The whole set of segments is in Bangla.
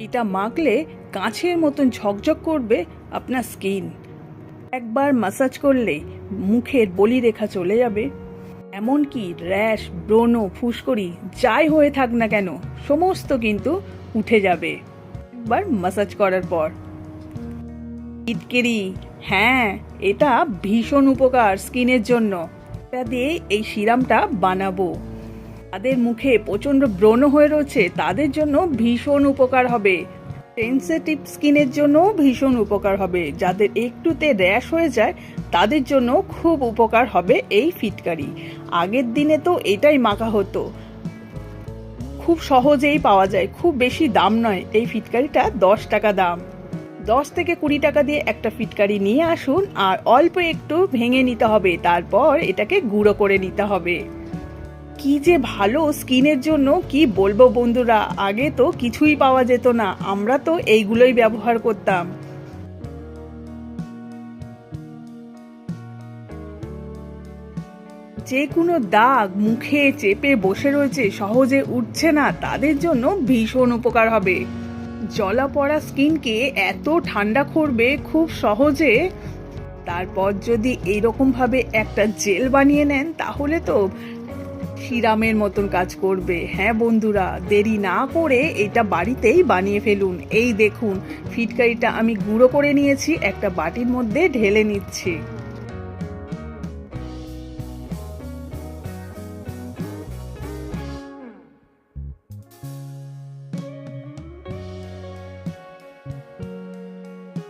এটা মাখলে কাঁচের মতন ঝকঝক করবে আপনার স্কিন। একবার ম্যাসাজ করলেই মুখের বলিরেখা চলে যাবে, এমনকি র্যাশ, ব্রণ, ফুসকুড়ি যাই হয়ে থাক না কেন সমস্ত কিন্তু উঠে যাবে একবার ম্যাসাজ করার পর। ফিটকিরি, হ্যাঁ, এটা ভীষণ উপকার স্কিনের জন্য। এটা দিয়ে এই সিরামটা বানাবো। তাদের মুখে প্রচন্ড ব্রণ হয়ে রয়েছে তাদের জন্য ভীষণ উপকার হবে। সেনসিটিভ স্কিনের জন্য ভীষণ উপকার হবে। যাদের একটুতে র্যাশ হয়ে যায় তাদের জন্য খুব উপকার হবে এই ফিটকারি। আগের দিনে তো এটাই মাখা হতো, খুব সহজেই পাওয়া যায়, খুব বেশি দাম নয়। এই ফিটকারিটা 10 টাকা দাম। 10 থেকে 20 টাকা দিয়ে একটা ফিটকারি নিয়ে আসুন, আর অল্প একটু ভেঙে নিতে হবে, তারপর এটাকে গুঁড়ো করে নিতে হবে। কি যে ভালো স্কিনের জন্য কি বলবো বন্ধুরা, আগে তো কিছুই পাওয়া যেত না, আমরা তো এইগুলোই ব্যবহার করতাম। যে কোনো দাগ মুখে চেপে বসে রয়েছে, সহজে উঠছে না, তাদের জন্য ভীষণ উপকার হবে। জ্বলা পড়া স্কিনকে এত ঠান্ডা করবে খুব সহজে। তারপর যদি এইরকম ভাবে একটা জেল বানিয়ে নেন তাহলে তো সিরামের মতন কাজ করবে। হ্যাঁ বন্ধুরা, দেরি না করে এটা বাড়িতেই বানিয়ে ফেলুন। এই দেখুন, ফিটকারিটা আমি গুঁড়ো করে নিয়েছি, একটা বাটির মধ্যে ঢেলে নিচ্ছি।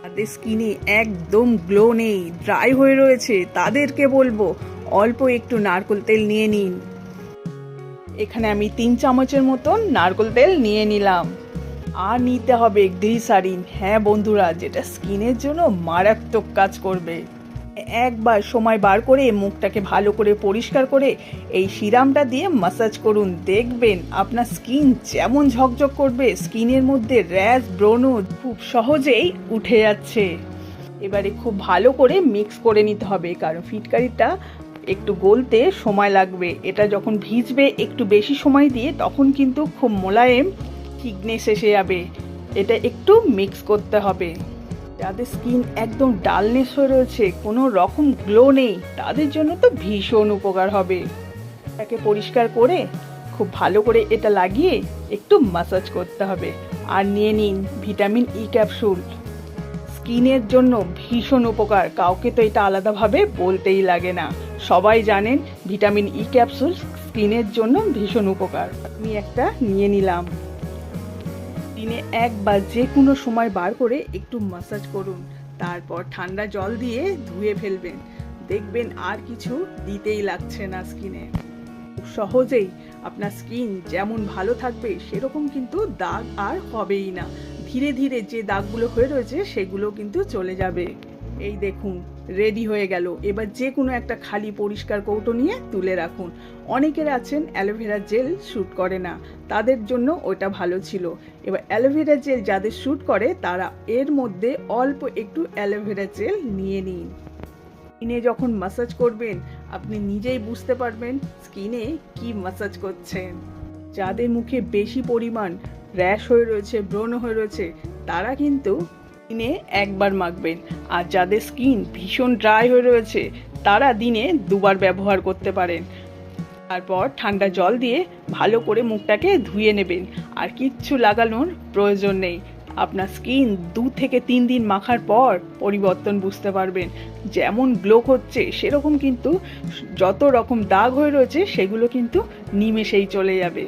যাদের স্কিনে একদম গ্লো নেই, ড্রাই হয়ে রয়েছে, তাদেরকে বলবো অল্প একটু নারকেল তেল নিয়ে নিন। এখানে আমি 3 চামচের মতন নারকেল তেল নিয়ে নিলাম। আর নিতে হবে গ্লিসারিন। হ্যাঁ বন্ধুরা, যেটা স্কিনের জন্য মারাত্মক কাজ করবে। একবার সময় বার করে মুখটাকে ভালো করে পরিষ্কার করে এই সিরামটা দিয়ে ম্যাসাজ করুন, দেখবেন আপনার স্কিন যেমন ঝকঝক করবে, স্কিনের মধ্যে র্যাশ, ব্রণ খুব সহজেই উঠে যাচ্ছে। এবারে খুব ভালো করে মিক্স করে নিতে হবে, কারণ ফিটকারিটা একটু গলতে সময় লাগবে। এটা যখন ভিজবে একটু বেশি সময় দিয়ে, তখন কিন্তু খুব মোলায়েম থিকনেস এসে যাবে। এটা একটু মিক্স করতে হবে। যাদের স্কিন একদম ডালনেস হয়ে রয়েছে, কোনো রকম গ্লো নেই, তাদের জন্য তো ভীষণ উপকার হবে। এটাকে পরিষ্কার করে খুব ভালো করে এটা লাগিয়ে একটু ম্যাসাজ করতে হবে। আর নিয়ে নিন ভিটামিন ই ক্যাপসুল। স্কিনের জন্য ভীষণ উপকার, কাউকে তো এটা আলাদাভাবে বলতেই লাগে না, সবাই জানেন ভিটামিন ই ক্যাপসুল স্কিনের জন্য ভীষণ উপকার। আমি একটা নিয়ে নিলাম। দিনে একবার যে কোনো সময় বার করে একটু ম্যাসাজ করুন, তারপর ঠান্ডা জল দিয়ে ধুয়ে ফেলবেন, দেখবেন আর কিছু দিতেই লাগছে না স্কিনে। খুব সহজেই আপনার স্কিন যেমন ভালো থাকবে, সেরকম কিন্তু দাগ আর হবেই না। ধীরে ধীরে যে দাগগুলো হয়ে রয়েছে সেগুলো কিন্তু চলে যাবে। এই দেখুন, রেডি হয়ে গেল। এবার যে কোনো একটা খালি পরিষ্কার কৌটো নিয়ে তুলে রাখুন। অনেকের আছেন অ্যালোভেরা জেল শ্যুট করে না, তাদের জন্য ওটা ভালো ছিল। এবার অ্যালোভেরা জেল যাদের শ্যুট করে, তারা এর মধ্যে অল্প একটু অ্যালোভেরা জেল নিয়ে নিন। স্কিনে যখন ম্যাসাজ করবেন আপনি নিজেই বুঝতে পারবেন স্কিনে কি ম্যাসাজ করছেন। যাদের মুখে বেশি পরিমাণ র্যাশ হয়ে রয়েছে, ব্রণ হয়ে রয়েছে, তারা কিন্তু দিনে একবার মাখবেন। আর যাদের স্কিন ভীষণ ড্রাই হয়ে রয়েছে, তারা দিনে 2বার ব্যবহার করতে পারেন। তারপর ঠান্ডা জল দিয়ে ভালো করে মুখটাকে ধুয়ে নেবেন। আর কিচ্ছু লাগানোর প্রয়োজন নেই। আপনার স্কিন 2 থেকে 3 দিন মাখার পর পরিবর্তন বুঝতে পারবেন। যেমন গ্লো হচ্ছে, সেরকম কিন্তু যত রকম দাগ হয়ে রয়েছে সেগুলো কিন্তু নিমেষেই চলে যাবে।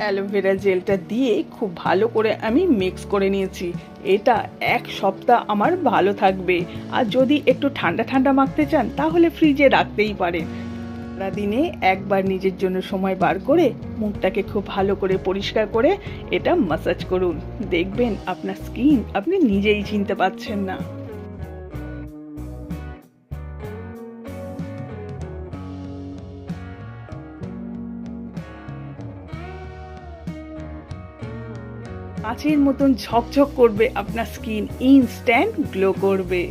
অ্যালোভেরা জেলটা দিয়ে খুব ভালো করে আমি মিক্স করে নিয়েছি। এটা 1 সপ্তাহ আমার ভালো থাকবে। আর যদি একটু ঠান্ডা ঠান্ডা মাখতে চান তাহলে ফ্রিজে রাখতেই পারেন। সারাদিনে একবার নিজের জন্য সময় বার করে মুখটাকে খুব ভালো করে পরিষ্কার করে এটা ম্যাসাজ করুন, দেখবেন আপনার স্কিন আপনি নিজেই চিনতে পারছেন না। কাচের মতন ঝকঝক করবে আপনার স্কিন, ইনস্ট্যান্ট গ্লো করবে।